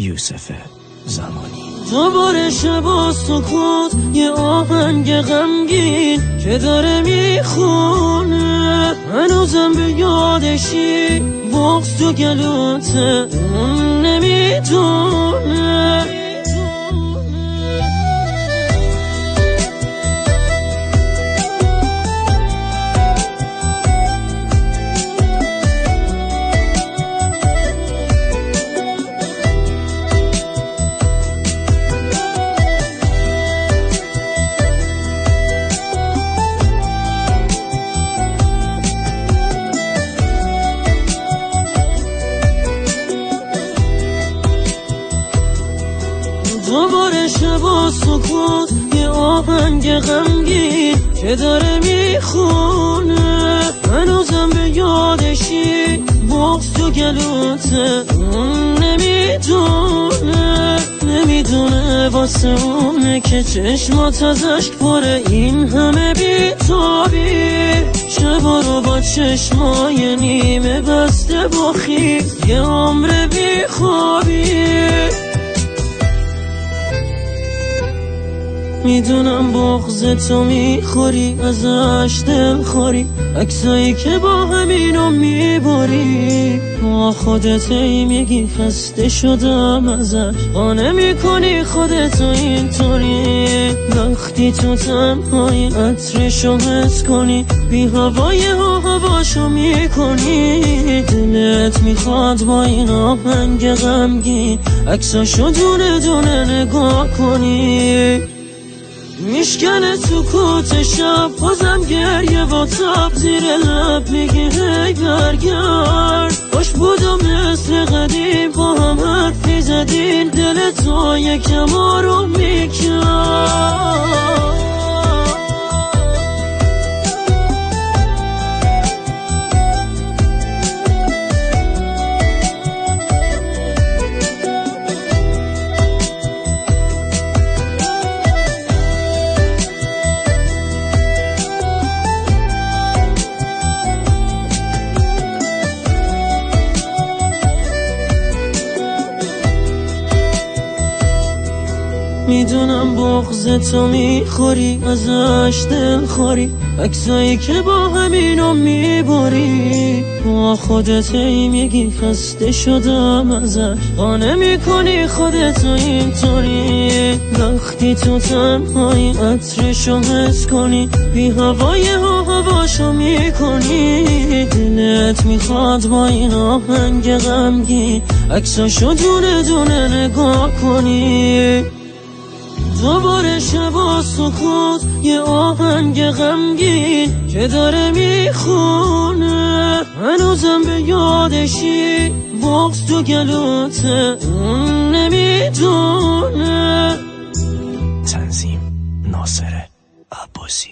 یوسف زمانی. دوباره شب و سکوت یه آهنگ غمگین که داره میخونه، هنوزم به یادشی بغض تو گلوته اون نمیدونه. دوباره شب و سکوت یه آهنگ غمگین که داره میخونه، هنوزم به یادشی بغض تو گلوته اون نمیدونه واسه اونه که چشمات از اشک پره این همه بی‌تابی. شبا رو با چشمای نیمه بسته با خیز یه عمر بیخوابی. میدونم بغض تو میخوری ازش دلخوری، عکسایی که با همینو میبری با خودت ای میگی خسته شدم ازش، قانه میکنی خودتو اینطوری. وقتی تو تنهایی عطرشو حس کنی بی هوای هواشو میکنی، دلت میخواد با این آهنگ غمگین عکساشو دونه دونه نگاه کنی. میشکنه سکوت شب بازم گریه و تب زیر لب میگی هی برگرد. خوش بودم مثل قدیم با هم حرفی زدیم، دل تو یکم آروم میکرد. میدونم بغض تو میخوری ازش دلخوری، عکسایی که با همینو میبری با خودت ای میگی خسته شدم ازش، قانه میکنی خودتو اینطوری. وقتی تو تنهایی عطرشو حس کنی بی هوای هواشو میکنی، دلت میخواد با این آهنگ غمگین عکساشو دونه دونه نگاه کنی. دوباره شب و سکوت یه آهنگ غمگین که داره میخونه، هنوزم به یادشی بغض تو گلوته اون نمیدونه. تنظیم ناصر عباسی.